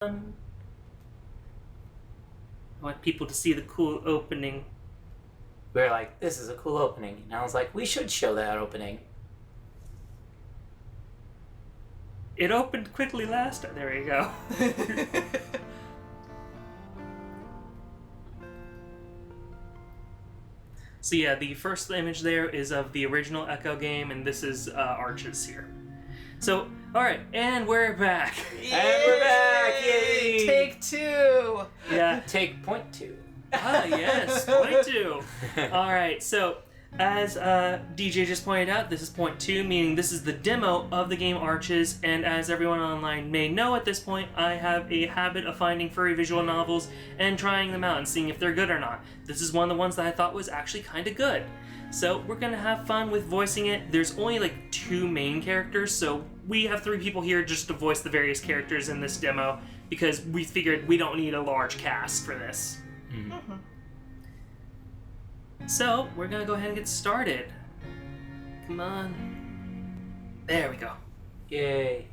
I want people to see the cool opening. We were like, this is a cool opening. And I was like, we should show that opening. It opened quickly last time. There you go. So yeah, the first image there is of the original Echo game, and this is Arches here. So, alright, and we're back. And we're back! Yay! Take two! Yeah. Take point two. Ah, yes, point two. Alright, so as DJ just pointed out, this is point two, meaning this is the demo of the game Arches, and as everyone online may know at this point, I have a habit of finding furry visual novels and trying them out and seeing if they're good or not. This is one of the ones that I thought was actually kind of good. So we're gonna have fun with voicing it. There's only like 2 main characters, so we have 3 people here just to voice the various characters in this demo because we figured we don't need a large cast for this. Mm-hmm. So, we're gonna go ahead and get started. Come on. There we go. Yay.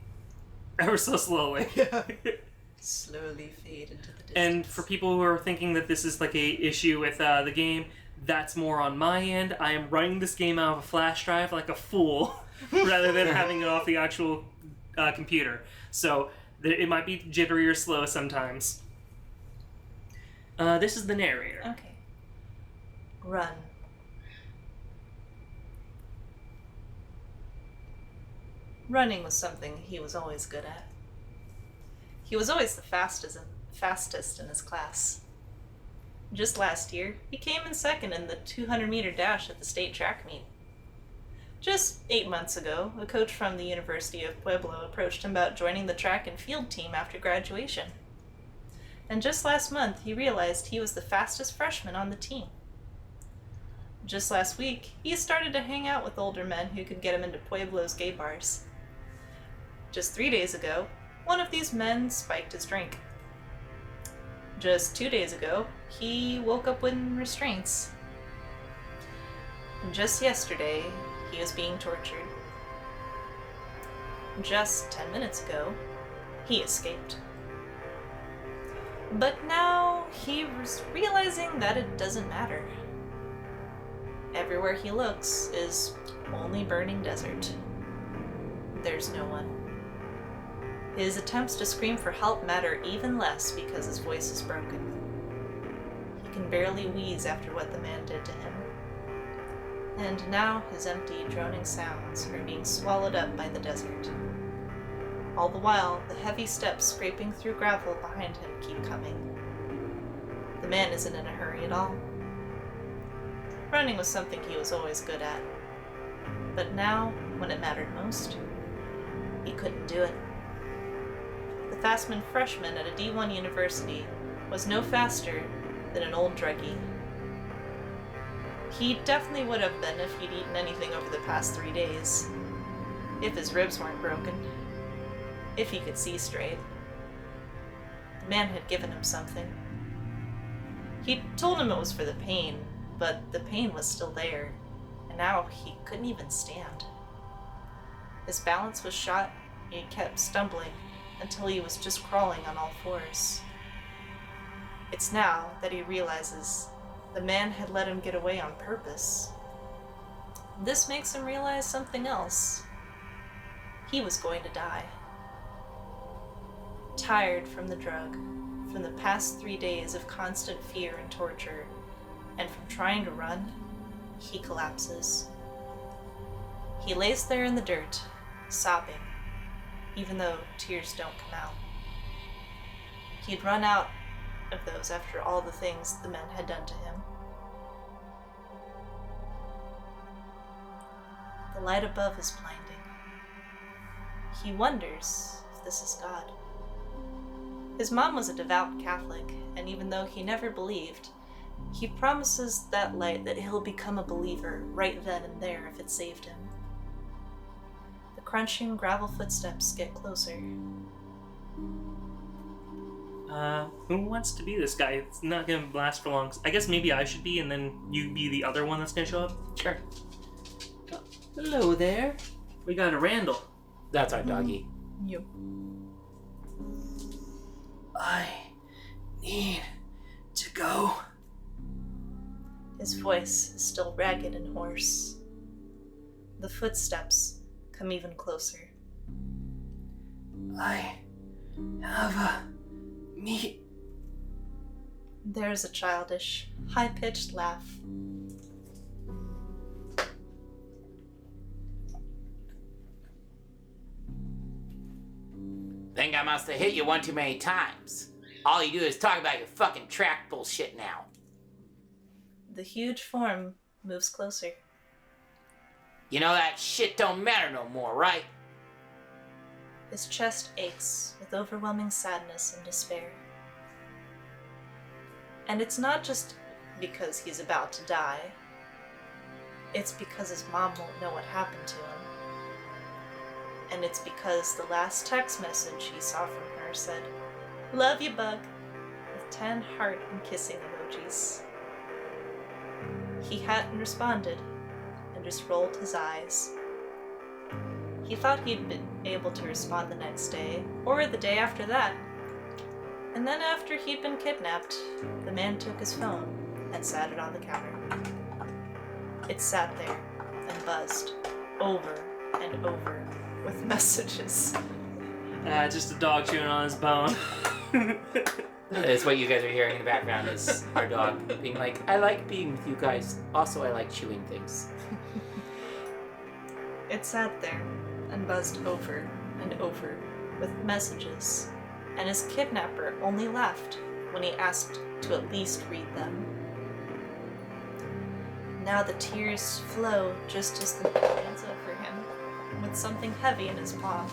Ever so slowly. Slowly fade into the distance. And for people who are thinking that this is like a issue with the game, that's more on my end. I am running this game out of a flash drive like a fool, rather than having it off the actual computer. So, it might be jittery or slow sometimes. This is the narrator. Okay. Run. Running was something he was always good at. He was always the fastest in his class. Just last year, he came in second in the 200-meter dash at the state track meet. Just 8 months ago, a coach from the University of Pueblo approached him about joining the track and field team after graduation. And just last month, he realized he was the fastest freshman on the team. Just last week, he started to hang out with older men who could get him into Pueblo's gay bars. Just 3 days ago, one of these men spiked his drink. Just 2 days ago, he woke up with restraints. And just yesterday, he was being tortured. Just 10 minutes ago, he escaped. But now, he was realizing that it doesn't matter. Everywhere he looks is only burning desert. There's no one. His attempts to scream for help matter even less because his voice is broken. He can barely wheeze after what the man did to him. And now his empty, droning sounds are being swallowed up by the desert. All the while, the heavy steps scraping through gravel behind him keep coming. The man isn't in a hurry at all. Running was something he was always good at. But now, when it mattered most, he couldn't do it. The fastman freshman at a D1 university was no faster than an old druggie. He definitely would have been if he'd eaten anything over the past 3 days. If his ribs weren't broken. If he could see straight. The man had given him something. He told him it was for the pain, but the pain was still there, and now he couldn't even stand. His balance was shot, and he kept stumbling until he was just crawling on all fours. It's now that he realizes the man had let him get away on purpose. This makes him realize something else. He was going to die. Tired from the drug, from the past 3 days of constant fear and torture, and from trying to run, he collapses. He lays there in the dirt, sobbing, even though tears don't come out. He'd run out of those after all the things the men had done to him. The light above is blinding. He wonders if this is God. His mom was a devout Catholic, and even though he never believed, he promises that light that he'll become a believer right then and there if it saved him. The crunching gravel footsteps get closer. Who wants to be this guy? It's not gonna last for long. I guess maybe I should be, and then you be the other one that's gonna show up? Sure. Oh, hello there. We got a Randall. That's our doggy. Yep. I need to go. His voice is still ragged and hoarse. The footsteps come even closer. I have a meet. There's a childish, high-pitched laugh. Think I must have hit you one too many times. All you do is talk about your fucking track bullshit now. The huge form moves closer. You know that shit don't matter no more, right? His chest aches with overwhelming sadness and despair. And it's not just because he's about to die. It's because his mom won't know what happened to him. And it's because the last text message he saw from her said, "Love you, Bug," with 10 heart and kissing emojis. He hadn't responded and just rolled his eyes. He thought he'd been able to respond the next day, or the day after that. And then after he'd been kidnapped, the man took his phone and sat it on the counter. It sat there and buzzed over and over with messages. Just a dog chewing on his bone. That's what you guys are hearing in the background is our dog being like, I like being with you guys. Also, I like chewing things. It sat there and buzzed over and over with messages, and his kidnapper only laughed when he asked to at least read them. Now the tears flow just as the man hands over him, with something heavy in his paw.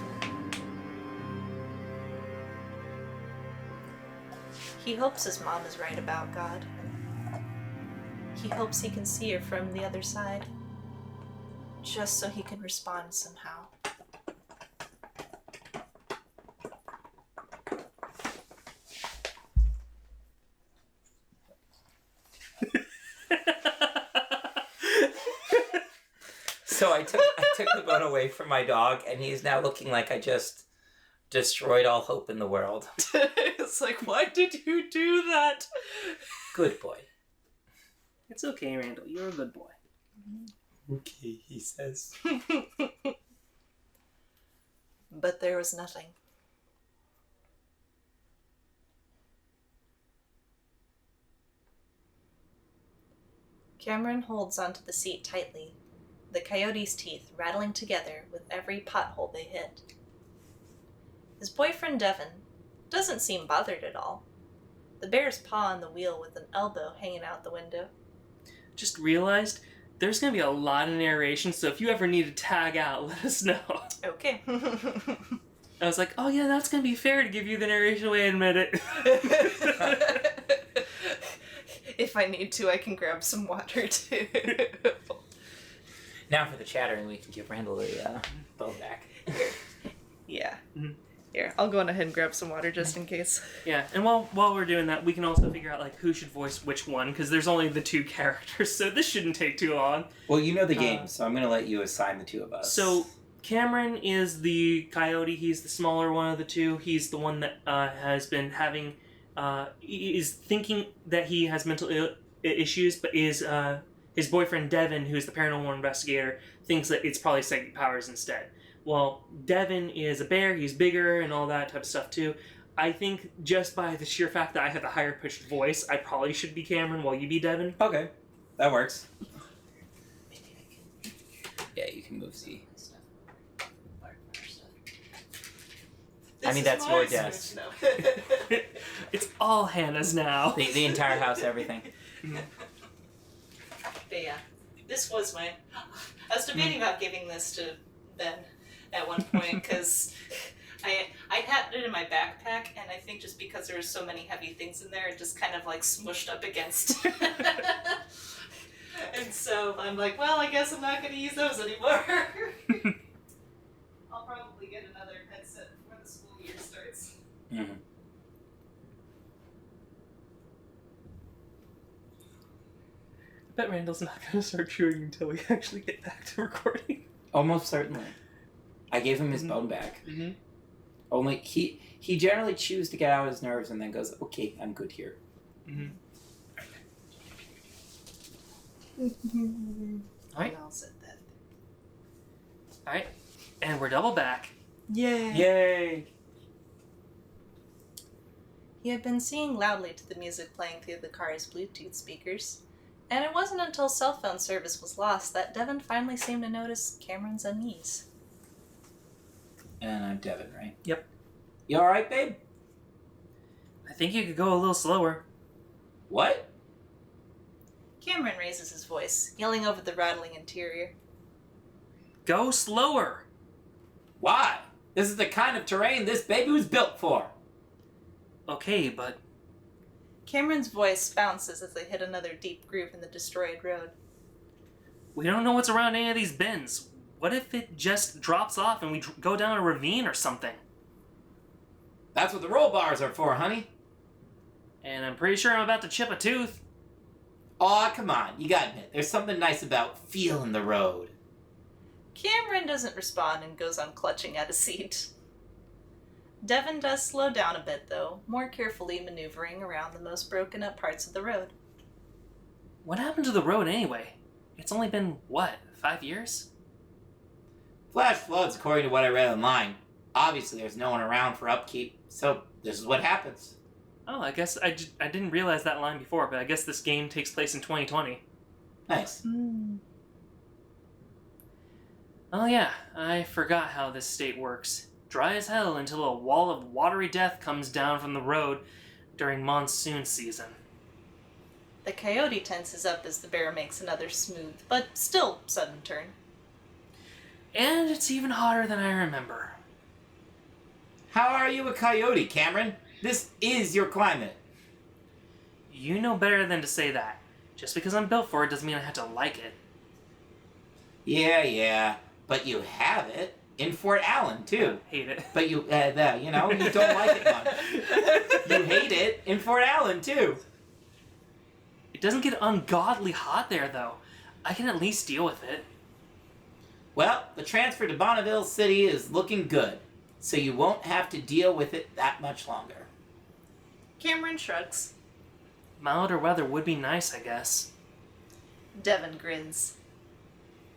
He hopes his mom is right about God. He hopes he can see her from the other side, just so he can respond somehow. So I took the bone away from my dog, and he's now looking like I just destroyed all hope in the world. It's like, why did you do that? Good boy. It's okay, Randall. You're a good boy. Okay, he says. But there was nothing. Cameron holds onto the seat tightly, the coyote's teeth rattling together with every pothole they hit. His boyfriend Devin doesn't seem bothered at all. The bear's paw on the wheel with an elbow hanging out the window. Just realized there's going to be a lot of narration, so if you ever need to tag out, let us know. Okay. I was like, oh yeah, that's going to be fair to give you the narration. Wait a minute. If I need to, I can grab some water too. Now for the chattering, we can give Randall the bone back. Yeah. Mm-hmm. Here, I'll go on ahead and grab some water just in case. Yeah, and while we're doing that, we can also figure out like who should voice which one, because there's only the 2 characters, so this shouldn't take too long. Well, you know the game, so I'm going to let you assign the 2 of us. So Cameron is the coyote. He's the smaller one of the 2. He's the one that has been having, is thinking that he has mental issues, but is his boyfriend Devin, who's the paranormal investigator, thinks that it's probably psychic powers instead. Well, Devin is a bear, he's bigger and all that type of stuff too. I think just by the sheer fact that I have the higher pitched voice, I probably should be Cameron while you be Devin. Okay, that works. Yeah, you can move Z. I mean, that's your desk. It's all Hannah's now. The entire house, everything. But yeah, this was my... I was debating about giving this to Ben at one point, because I had it in my backpack, and I think just because there were so many heavy things in there, it just kind of like smushed up against it. And so I'm like, well, I guess I'm not going to use those anymore. I'll probably get another headset before the school year starts. Mm-hmm. I bet Randall's not going to start chewing until we actually get back to recording. Almost certainly. I gave him his bone back. Mm-hmm. Only he He generally chews to get out his nerves and then goes, okay, I'm good here. Mm-hmm. I all said that. All right, and we're double back. Yay! Yay! He had been singing loudly to the music playing through the car's Bluetooth speakers, and it wasn't until cell phone service was lost that Devin finally seemed to notice Cameron's unease. And I'm Devin, right? Yep. You alright, babe? I think you could go a little slower. What? Cameron raises his voice, yelling over the rattling interior. Go slower. Why? This is the kind of terrain this baby was built for. Okay, but Cameron's voice bounces as they hit another deep groove in the destroyed road. we don't know what's around any of these bends. What if it just drops off and we go down a ravine or something? That's what the roll bars are for, honey. And I'm pretty sure I'm about to chip a tooth. Aw, come on. You gotta admit, there's something nice about feeling the road. Cameron doesn't respond and goes on clutching at a seat. Devin does slow down a bit, though, more carefully maneuvering around the most broken up parts of the road. What happened to the road anyway? It's only been, what, 5 years? Flash floods, according to what I read online. Obviously, there's no one around for upkeep, so this is what happens. Oh, I guess I didn't realize that line before, but I guess this game takes place in 2020. Nice. Oh yeah, I forgot how this state works. Dry as hell until a wall of watery death comes down from the road during monsoon season. The coyote tenses up as the bear makes another smooth, but still sudden turn. And it's even hotter than I remember. How are you a coyote, Cameron? This is your climate. You know better than to say that. Just because I'm built for it doesn't mean I have to like it. Yeah, but you have it. In Fort Allen, too. Hate it. But you don't like it much. You hate it in Fort Allen, too. It doesn't get ungodly hot there, though. I can at least deal with it. Well, the transfer to Bonneville City is looking good, so you won't have to deal with it that much longer. Cameron shrugs. Milder weather would be nice, I guess. Devin grins.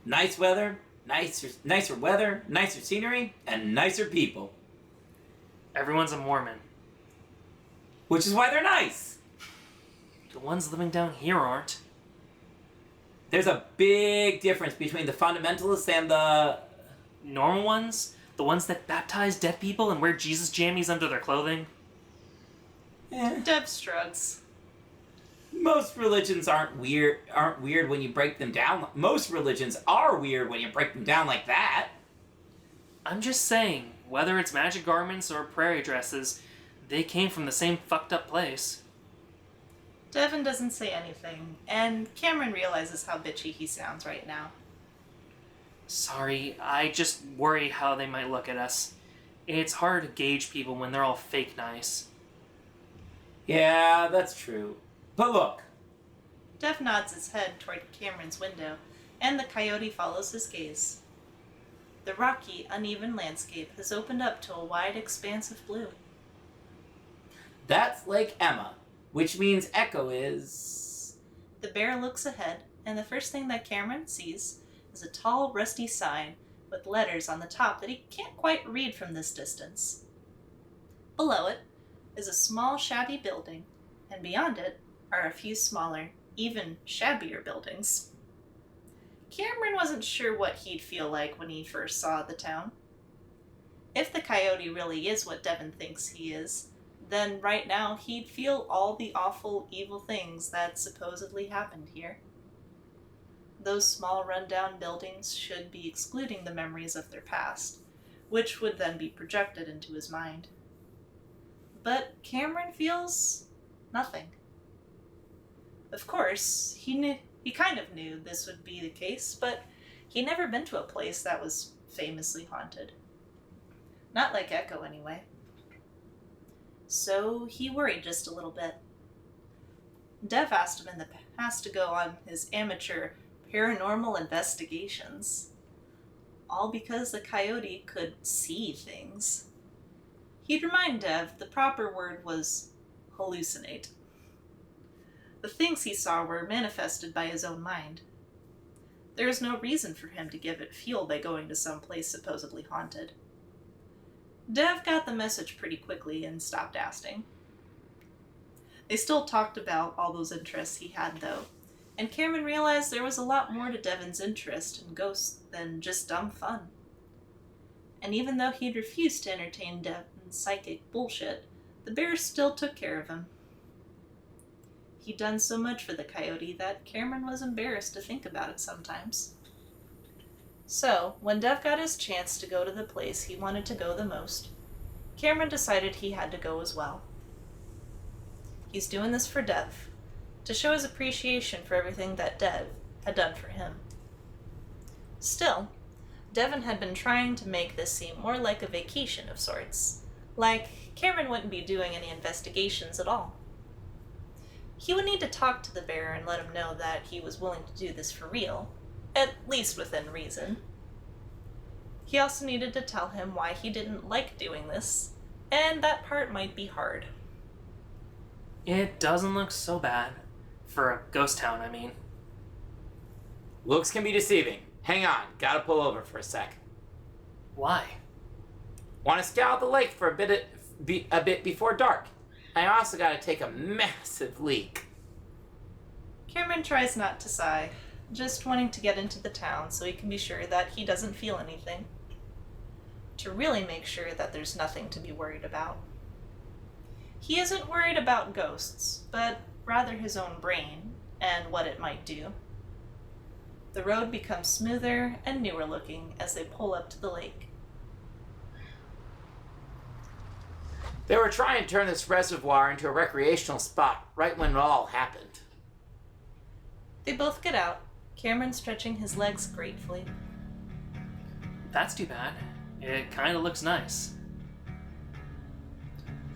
Nice weather, nicer weather, nicer scenery, and nicer people. Everyone's a Mormon. Which is why they're nice. The ones living down here aren't. There's a big difference between the fundamentalists and the... Normal ones? The ones that baptize dead people and wear Jesus jammies under their clothing? Dev shrugs. Most religions aren't weird when you break them down. Most religions are weird when you break them down like that. I'm just saying, whether it's magic garments or prairie dresses, they came from the same fucked up place. Devin doesn't say anything, and Cameron realizes how bitchy he sounds right now. Sorry, I just worry how they might look at us. It's hard to gauge people when they're all fake nice. Yeah, that's true. But look. Dev nods his head toward Cameron's window, and the coyote follows his gaze. The rocky, uneven landscape has opened up to a wide expanse of blue. That's Lake Emma, which means Echo is... The bear looks ahead, and the first thing that Cameron sees is a tall, rusty sign with letters on the top that he can't quite read from this distance. Below it is a small, shabby building, and beyond it are a few smaller, even shabbier buildings. Cameron wasn't sure what he'd feel like when he first saw the town. If the coyote really is what Devin thinks he is, then right now he'd feel all the awful, evil things that supposedly happened here. Those small, run-down buildings should be excluding the memories of their past, which would then be projected into his mind. But Cameron feels nothing. Of course, he kind of knew this would be the case, but he'd never been to a place that was famously haunted. Not like Echo, anyway. So he worried just a little bit. Dev asked him in the past to go on his amateur paranormal investigations. All because the coyote could see things. He'd remind Dev the proper word was hallucinate. The things he saw were manifested by his own mind. There was no reason for him to give it fuel by going to some place supposedly haunted. Dev got the message pretty quickly and stopped asking. They still talked about all those interests he had, though, and Cameron realized there was a lot more to Devon's interest in ghosts than just dumb fun. And even though he'd refused to entertain Devon's psychic bullshit, the bear still took care of him. He'd done so much for the coyote that Cameron was embarrassed to think about it sometimes. So, when Dev got his chance to go to the place he wanted to go the most, Cameron decided he had to go as well. He's doing this for Dev, to show his appreciation for everything that Dev had done for him. Still, Devon had been trying to make this seem more like a vacation of sorts, like Cameron wouldn't be doing any investigations at all. He would need to talk to the bear and let him know that he was willing to do this for real, at least within reason. He also needed to tell him why he didn't like doing this, and that part might be hard. It doesn't look so bad. For a ghost town, I mean. Looks can be deceiving. Hang on, gotta pull over for a sec. Why? Want to scout the lake for a bit before dark. I also gotta take a massive leak. Cameron tries not to sigh, just wanting to get into the town so he can be sure that he doesn't feel anything. To really make sure that there's nothing to be worried about. He isn't worried about ghosts, but rather his own brain and what it might do. The road becomes smoother and newer looking as they pull up to the lake. They were trying to turn this reservoir into a recreational spot right when it all happened. They both get out, Cameron stretching his legs gratefully. That's too bad. It kinda looks nice.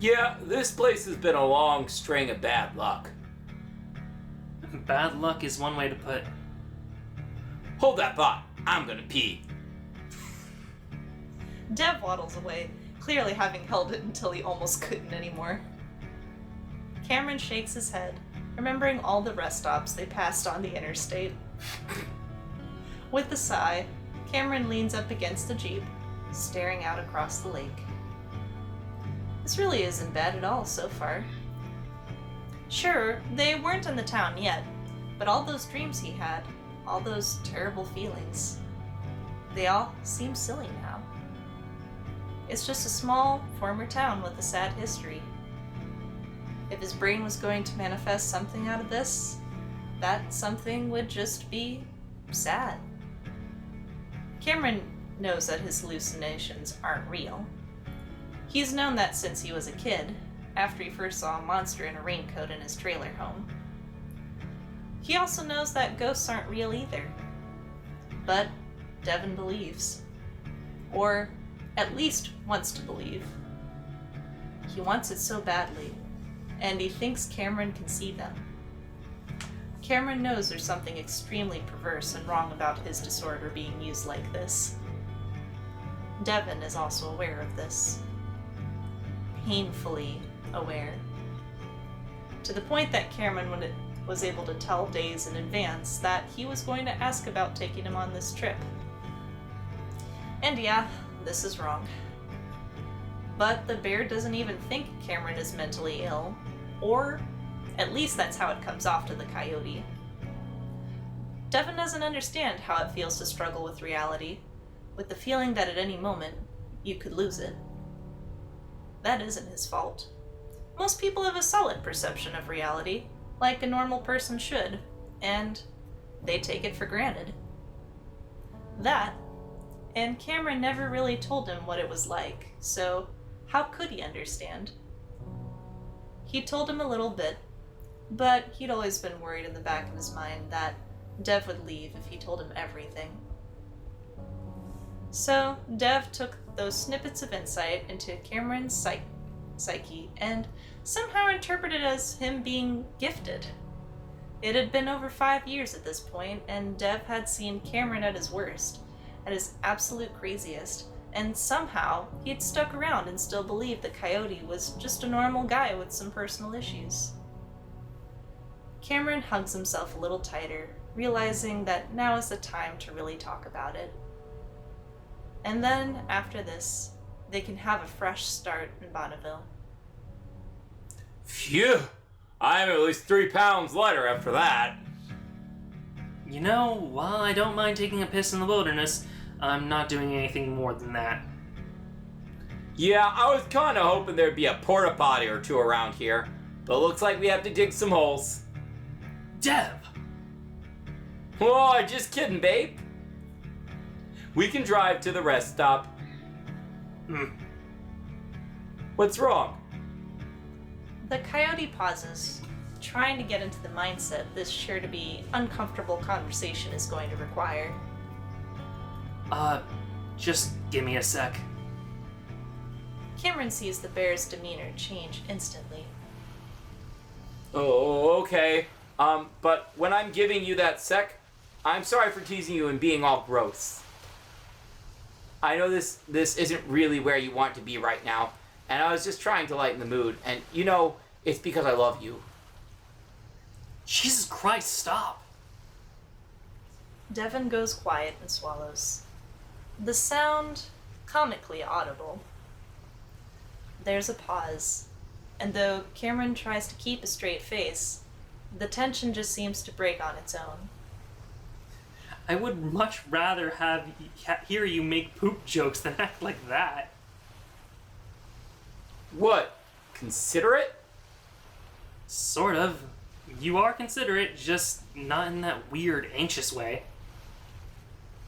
Yeah, this place has been a long string of bad luck. Bad luck is one way to put. Hold that thought. I'm gonna pee. Dev waddles away, clearly having held it until he almost couldn't anymore. Cameron shakes his head, remembering all the rest stops they passed on the interstate. With a sigh, Cameron leans up against the Jeep, staring out across the lake. This really isn't bad at all so far. Sure, they weren't in the town yet, but all those dreams he had, all those terrible feelings, they all seem silly now. It's just a small, former town with a sad history. If his brain was going to manifest something out of this, that something would just be sad. Cameron knows that his hallucinations aren't real. He's known that since he was a kid, after he first saw a monster in a raincoat in his trailer home. He also knows that ghosts aren't real either. But Devon believes. Or at least wants to believe. He wants it so badly, and he thinks Cameron can see them. Cameron knows there's something extremely perverse and wrong about his disorder being used like this. Devon is also aware of this. Painfully aware. To the point that Cameron was able to tell days in advance that he was going to ask about taking him on this trip. And yeah, this is wrong. But the bear doesn't even think Cameron is mentally ill, or at least that's how it comes off to the coyote. Devon doesn't understand how it feels to struggle with reality, with the feeling that at any moment you could lose it. That isn't his fault. Most people have a solid perception of reality, like a normal person should, and they take it for granted. That, and Cameron never really told him what it was like, so how could he understand? He told him a little bit, but he'd always been worried in the back of his mind that Dev would leave if he told him everything. So Dev took those snippets of insight into Cameron's psyche and somehow interpreted as him being gifted. It had been over 5 years at this point, and Dev had seen Cameron at his worst, at his absolute craziest, and somehow he'd stuck around and still believed that Coyote was just a normal guy with some personal issues. Cameron hugs himself a little tighter, realizing that now is the time to really talk about it. And then, after this, they can have a fresh start in Bonneville. Phew! I'm at least 3 pounds lighter after that. You know, while I don't mind taking a piss in the wilderness, I'm not doing anything more than that. Yeah, I was kind of hoping there'd be a porta potty or two around here, but looks like we have to dig some holes. Dev! Oh, just kidding, babe. We can drive to the rest stop. What's wrong? The Coyote pauses, trying to get into the mindset this sure to be uncomfortable conversation is going to require. Just give me a sec. Cameron sees the bear's demeanor change instantly. Oh, okay. But when I'm giving you that sec, I'm sorry for teasing you and being all gross. I know this isn't really where you want to be right now, and I was just trying to lighten the mood, and you know, it's because I love you. Jesus Christ, stop! Devin goes quiet and swallows. The sound comically audible. There's a pause, and though Cameron tries to keep a straight face, the tension just seems to break on its own. I would much rather hear you make poop jokes than act like that. What? Considerate? Sort of. You are considerate, just not in that weird, anxious way.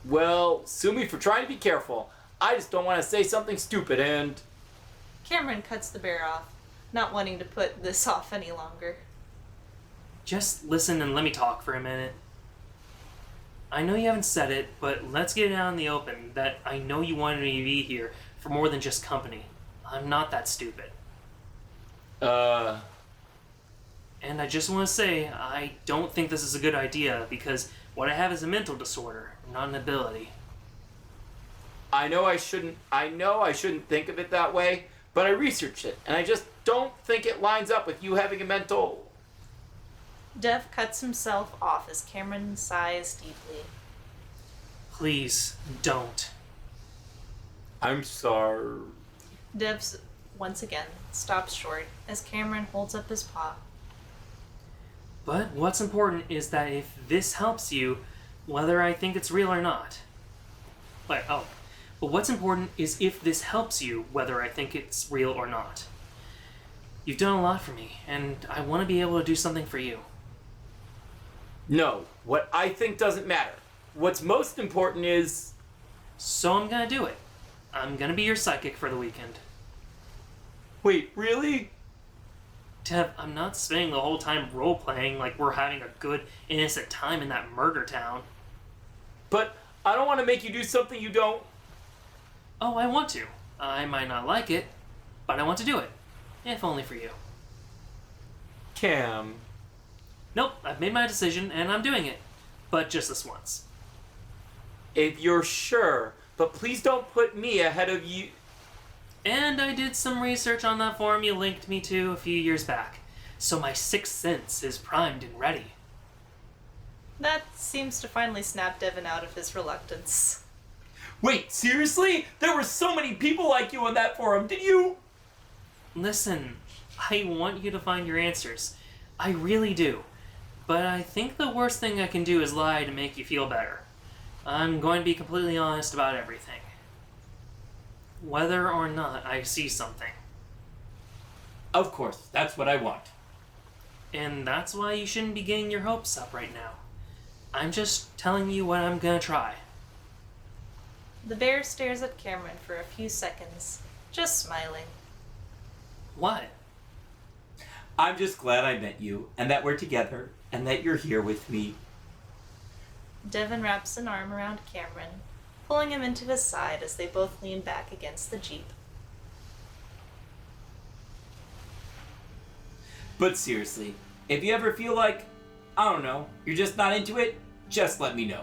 Well, sue me for trying to be careful. I just don't want to say something stupid and... Cameron cuts the bear off, not wanting to put this off any longer. Just listen and let me talk for a minute. I know you haven't said it, but let's get it out in the open that I know you wanted me to be here for more than just company. I'm not that stupid. And I just want to say, I don't think this is a good idea because what I have is a mental disorder, not an ability. I know I shouldn't think of it that way, but I researched it, and I just don't think it lines up with you having a mental... Dev cuts himself off as Cameron sighs deeply. Please, don't. I'm sorry. Dev once again stops short as Cameron holds up his paw. But what's important is that if this helps you, whether I think it's real or not. But what's important is if this helps you, whether I think it's real or not. You've done a lot for me, and I want to be able to do something for you. No, what I think doesn't matter. What's most important is... So I'm gonna do it. I'm gonna be your psychic for the weekend. Wait, really? Dev, I'm not spending the whole time role-playing like we're having a good, innocent time in that murder town. But I don't want to make you do something you don't... Oh, I want to. I might not like it, but I want to do it. If only for you. Cam... Nope, I've made my decision and I'm doing it. But just this once. If you're sure, but please don't put me ahead of you... And I did some research on that forum you linked me to a few years back, so my sixth sense is primed and ready. That seems to finally snap Devin out of his reluctance. Wait, seriously? There were so many people like you on that forum, did you... Listen, I want you to find your answers. I really do. But I think the worst thing I can do is lie to make you feel better. I'm going to be completely honest about everything. Whether or not I see something. Of course, that's what I want. And that's why you shouldn't be getting your hopes up right now. I'm just telling you what I'm gonna try. The bear stares at Cameron for a few seconds, just smiling. What? I'm just glad I met you, and that we're together, and that you're here with me. Devin wraps an arm around Cameron, pulling him into his side as they both lean back against the Jeep. But seriously, if you ever feel like, I don't know, you're just not into it, just let me know.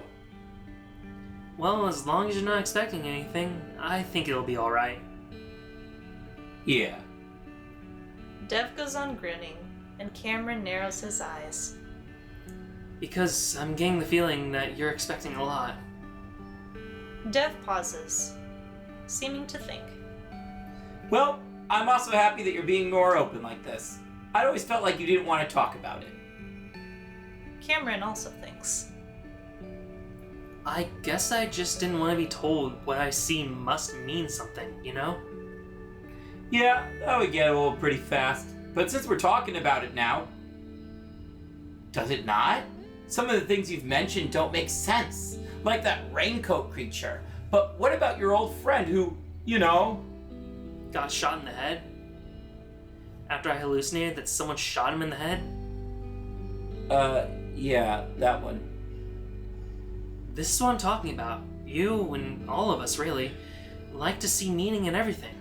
Well, as long as you're not expecting anything, I think it'll be alright. Yeah. Dev goes on grinning, and Cameron narrows his eyes. Because I'm getting the feeling that you're expecting a lot. Dev pauses, seeming to think. Well, I'm also happy that you're being more open like this. I'd always felt like you didn't want to talk about it. Cameron also thinks. I guess I just didn't want to be told what I see must mean something, you know? Yeah, that would get old pretty fast. But since we're talking about it now, does it not? Some of the things you've mentioned don't make sense, like that raincoat creature. But what about your old friend who, you know... Got shot in the head? After I hallucinated that someone shot him in the head? Yeah, that one. This is what I'm talking about. You, and all of us really, like to see meaning in everything.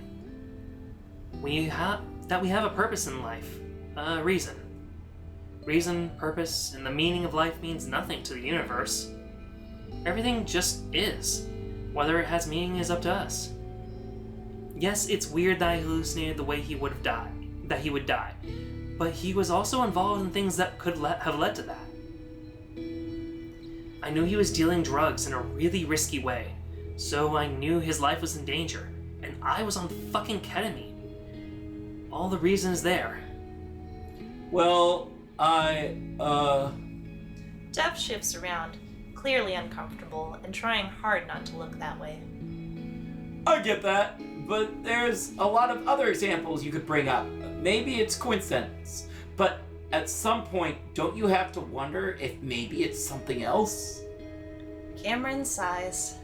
We have a purpose in life. A reason. Reason, purpose, and the meaning of life means nothing to the universe. Everything just is. Whether it has meaning is up to us. Yes, it's weird that I hallucinated the way he would die. But he was also involved in things that could have led to that. I knew he was dealing drugs in a really risky way, so I knew his life was in danger, and I was on fucking ketamine. All the reasons there. Well, Dev shifts around, clearly uncomfortable and trying hard not to look that way. I get that, but there's a lot of other examples you could bring up. Maybe it's coincidence, but at some point, don't you have to wonder if maybe it's something else? Cameron sighs.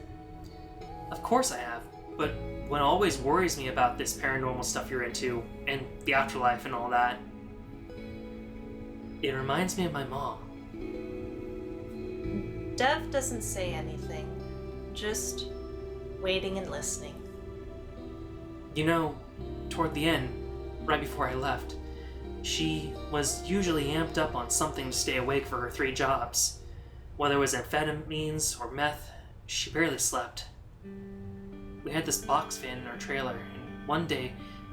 Of course I have, but what always worries me about this paranormal stuff you're into, and the afterlife and all that, it reminds me of my mom. Dev doesn't say anything, just waiting and listening. You know, toward the end, right before I left, she was usually amped up on something to stay awake for her 3 jobs. Whether it was amphetamines or meth, she barely slept. We had this box fan in our trailer, and one day,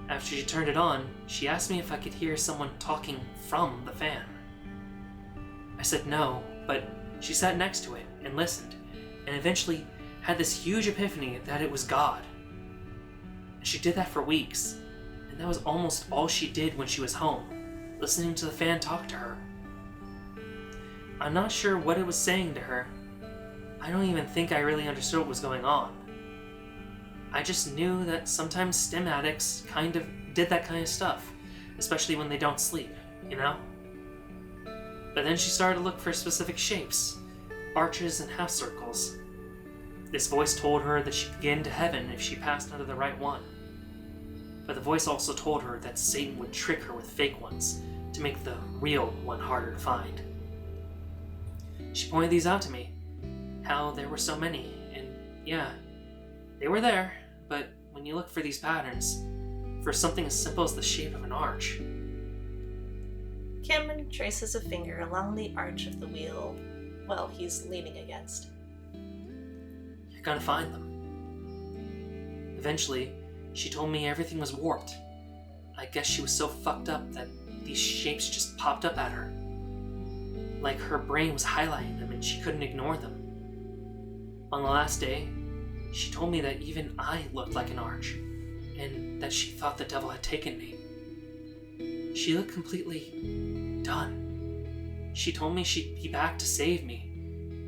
after she turned it on, she asked me if I could hear someone talking from the fan. I said no, but she sat next to it and listened, and eventually had this huge epiphany that it was God. And she did that for weeks, and that was almost all she did when she was home, listening to the fan talk to her. I'm not sure what it was saying to her. I don't even think I really understood what was going on. I just knew that sometimes STEM addicts kind of did that kind of stuff, especially when they don't sleep, you know? But then she started to look for specific shapes, arches and half circles. This voice told her that she could get into heaven if she passed under the right one. But the voice also told her that Satan would trick her with fake ones to make the real one harder to find. She pointed these out to me, how there were so many, and yeah, they were there, but when you look for these patterns, for something as simple as the shape of an arch. Cameron traces a finger along the arch of the wheel he's leaning against. You're gonna find them. Eventually, she told me everything was warped. I guess she was so fucked up that these shapes just popped up at her. Like her brain was highlighting them and she couldn't ignore them. On the last day, she told me that even I looked like an arch, and that she thought the devil had taken me. She looked completely done. She told me she'd be back to save me,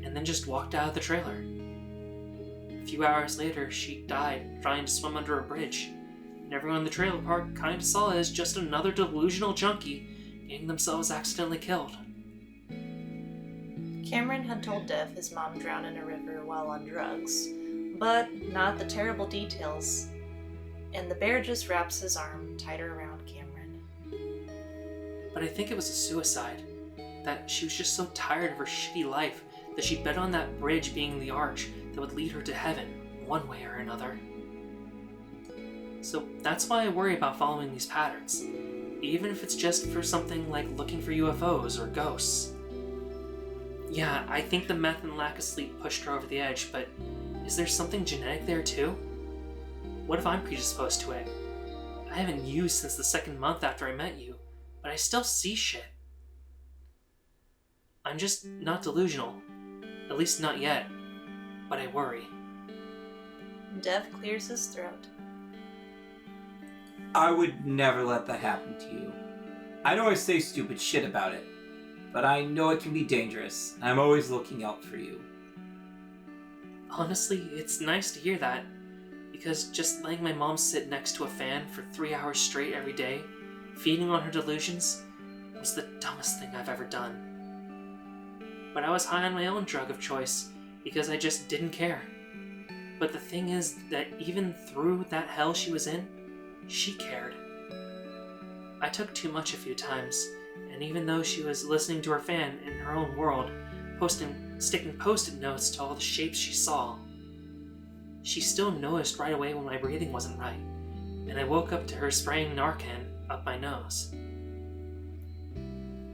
and then just walked out of the trailer. A few hours later, she died trying to swim under a bridge, and everyone in the trailer park kind of saw it as just another delusional junkie getting themselves accidentally killed. Cameron had told Dev his mom drowned in a river while on drugs, but not the terrible details, and the bear just wraps his arm tighter around Cameron. But I think it was a suicide, that she was just so tired of her shitty life that she bet on that bridge being the arch that would lead her to heaven, one way or another. So that's why I worry about following these patterns, even if it's just for something like looking for UFOs or ghosts. Yeah, I think the meth and lack of sleep pushed her over the edge, but Is there something genetic there too? What if I'm predisposed to it? I haven't used since the second month after I met you, but I still see shit. I'm just not delusional. At least not yet. But I worry. Dev clears his throat. I would never let that happen to you. I know I say stupid shit about it, but I know it can be dangerous, and I'm always looking out for you. Honestly, it's nice to hear that, because just letting my mom sit next to a fan for 3 hours straight every day, feeding on her delusions, was the dumbest thing I've ever done. But I was high on my own drug of choice, because I just didn't care. But the thing is that even through that hell she was in, she cared. I took too much a few times, and even though she was listening to her fan in her own world, sticking post-it notes to all the shapes she saw, she still noticed right away when my breathing wasn't right, and I woke up to her spraying Narcan up my nose.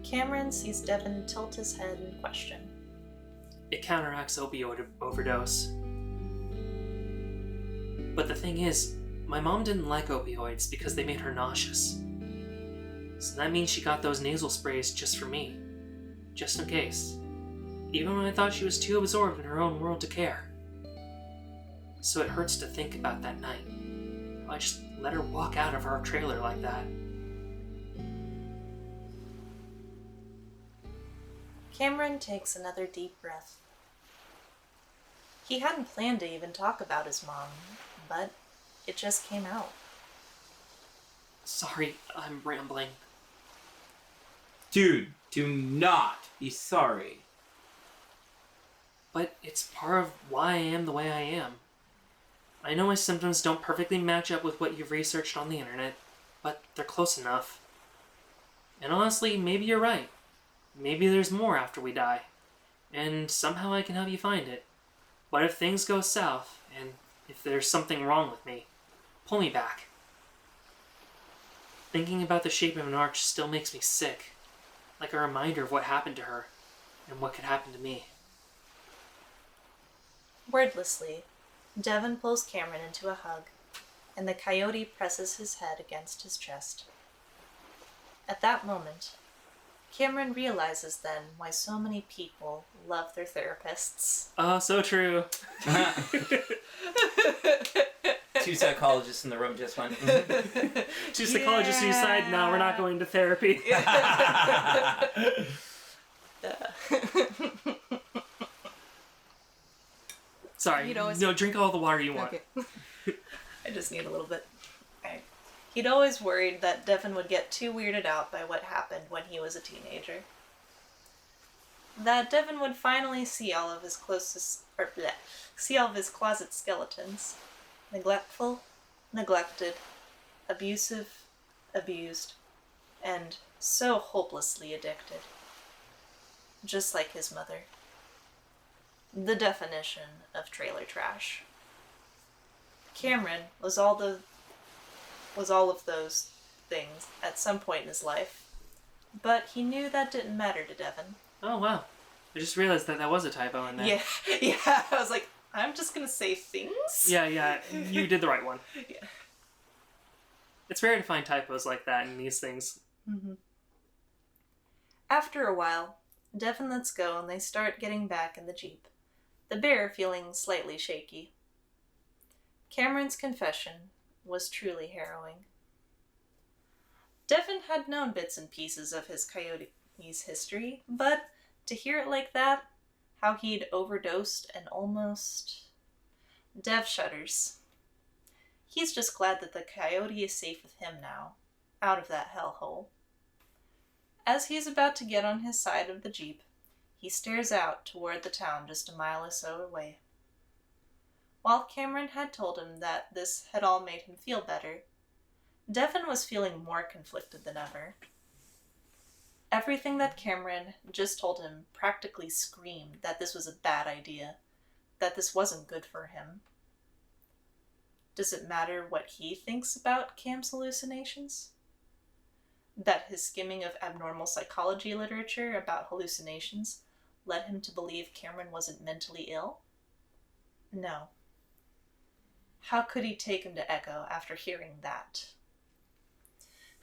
Cameron sees Devin tilt his head in question. It counteracts opioid overdose. But the thing is, my mom didn't like opioids because they made her nauseous. So that means she got those nasal sprays just for me. Just in case. Even when I thought she was too absorbed in her own world to care. So it hurts to think about that night. I just let her walk out of our trailer like that. Cameron takes another deep breath. He hadn't planned to even talk about his mom, but it just came out. Sorry, I'm rambling. Dude, do not be sorry. But it's part of why I am the way I am. I know my symptoms don't perfectly match up with what you've researched on the internet, but they're close enough. And honestly, maybe you're right. Maybe there's more after we die, and somehow I can help you find it. But if things go south, and if there's something wrong with me, pull me back. Thinking about the shape of an arch still makes me sick, like a reminder of what happened to her, and what could happen to me. Wordlessly, Devin pulls Cameron into a hug, and the coyote presses his head against his chest. At that moment, Cameron realizes then why so many people love their therapists. Oh, so true. Two psychologists in the room just went. Two psychologists who decide, no, we're not going to therapy. Sorry, You'd always- no, drink all the water you want. Okay. I just need a little bit. Alright. He'd always worried that Devin would get too weirded out by what happened when he was a teenager. That Devin would finally see all of his see all of his closet skeletons. Neglectful, neglected, abusive, abused, and so hopelessly addicted. Just like his mother. The definition of trailer trash. Cameron was all of those things at some point in his life, but he knew that didn't matter to Devin. Oh, wow. I just realized that was a typo in there. Yeah, I was like, I'm just gonna say things? Yeah, you did the right one. Yeah. It's rare to find typos like that in these things. Mm-hmm. After a while, Devin lets go and they start getting back in the Jeep, the bear feeling slightly shaky. Cameron's confession was truly harrowing. Devin had known bits and pieces of his coyote's history, but to hear it like that, how he'd overdosed and almost... Dev shudders. He's just glad that the coyote is safe with him now, out of that hellhole. As he's about to get on his side of the Jeep, he stares out toward the town just a mile or so away. While Cameron had told him that this had all made him feel better, Devin was feeling more conflicted than ever. Everything that Cameron just told him practically screamed that this was a bad idea, that this wasn't good for him. Does it matter what he thinks about Cam's hallucinations? That his skimming of abnormal psychology literature about hallucinations led him to believe Cameron wasn't mentally ill? No. How could he take him to Echo after hearing that?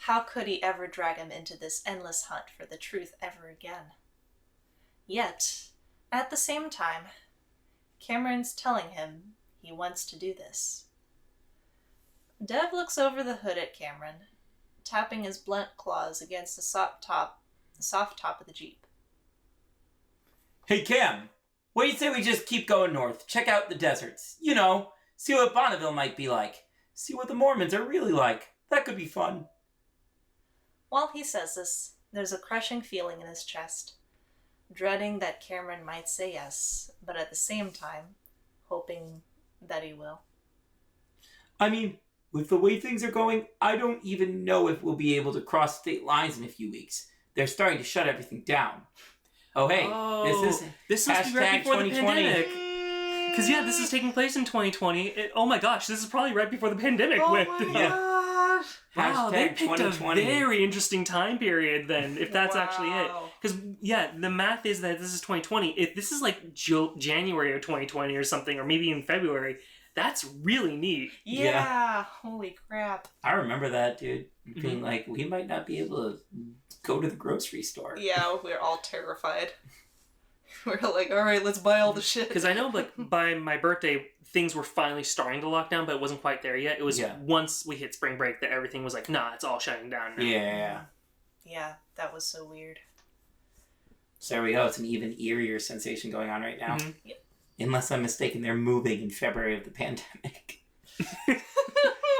How could he ever drag him into this endless hunt for the truth ever again? Yet, at the same time, Cameron's telling him he wants to do this. Dev looks over the hood at Cameron, tapping his blunt claws against the soft top of the Jeep. Hey, Cam, what do you say we just keep going north? Check out the deserts. You know, see what Bonneville might be like. See what the Mormons are really like. That could be fun. While he says this, there's a crushing feeling in his chest, dreading that Cameron might say yes, but at the same time, hoping that he will. I mean, with the way things are going, I don't even know if we'll be able to cross state lines in a few weeks. They're starting to shut everything down. Oh, hey, this must be right before the 2020. pandemic. Because, yeah, this is taking place in 2020. Oh my gosh, this is probably right before the pandemic Oh went. my Yeah. gosh! Wow, they Hashtag picked 2020. a very interesting time period then, if that's actually it. Wow. Because, yeah, the math is that this is 2020. If this is like January of 2020 or something, or maybe in February, that's really neat. Yeah, holy crap. I remember that, dude. Being like, we might not be able to go to the grocery store. Yeah, we're all terrified. We're like, alright, let's buy all the shit. Because I know, like, by my birthday, things were finally starting to lock down, but it wasn't quite there yet. It was once we hit spring break that everything was like, nah, it's all shutting down now. Yeah. Yeah, that was so weird. So there we go. It's an even eerier sensation going on right now. Mhm. Yep. Unless I'm mistaken, they're moving in February of the pandemic.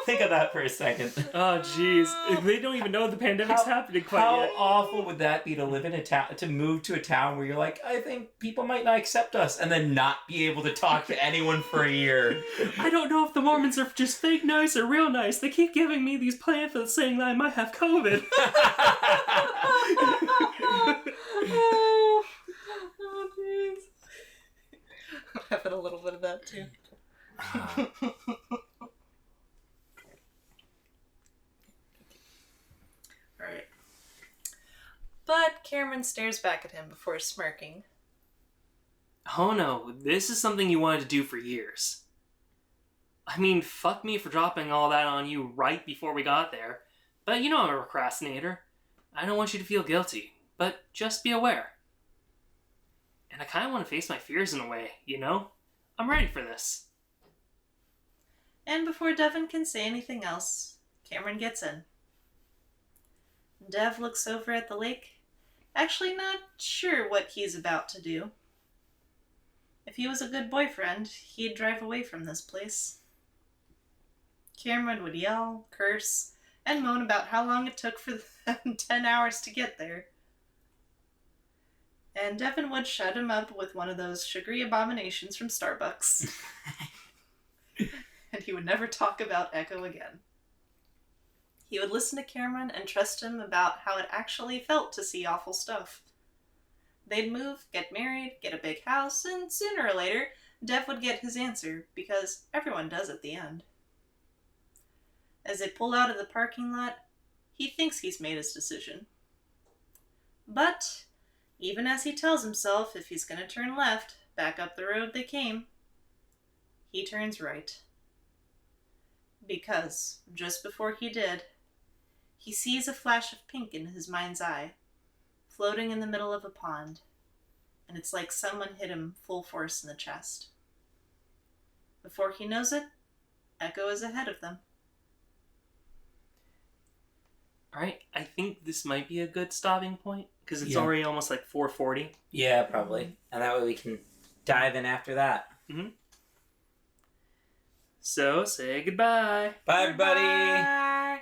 Think of that for a second. Oh, jeez. They don't even know the pandemic's happening quite How yet. awful would that be to live in a town, to move to a town where you're like, I think people might not accept us, and then not be able to talk to anyone for a year. I don't know if the Mormons are just fake nice or real nice. They keep giving me these pamphlets saying that I might have COVID. Oh, jeez. I'm having a little bit of that too. Alright. But Cameron stares back at him before smirking. Oh no, this is something you wanted to do for years. I mean, fuck me for dropping all that on you right before we got there. But you know I'm a procrastinator. I don't want you to feel guilty, but just be aware. And I kind of want to face my fears in a way, you know? I'm ready for this. And before Devin can say anything else, Cameron gets in. Dev looks over at the lake, actually not sure what he's about to do. If he was a good boyfriend, he'd drive away from this place. Cameron would yell, curse, and moan about how long it took for them 10 hours to get there. And Devin would shut him up with one of those sugary abominations from Starbucks. And he would never talk about Echo again. He would listen to Cameron and trust him about how it actually felt to see awful stuff. They'd move, get married, get a big house, and sooner or later, Dev would get his answer, because everyone does at the end. As they pull out of the parking lot, he thinks he's made his decision. But, even as he tells himself if he's going to turn left, back up the road they came, he turns right. Because, just before he did, he sees a flash of pink in his mind's eye, floating in the middle of a pond, and it's like someone hit him full force in the chest. Before he knows it, Echo is ahead of them. Alright, I think this might be a good stopping point, because it's Yeah. already almost like 4:40. Yeah, probably. And that way we can dive in after that. So, say goodbye. Bye, everybody. Bye.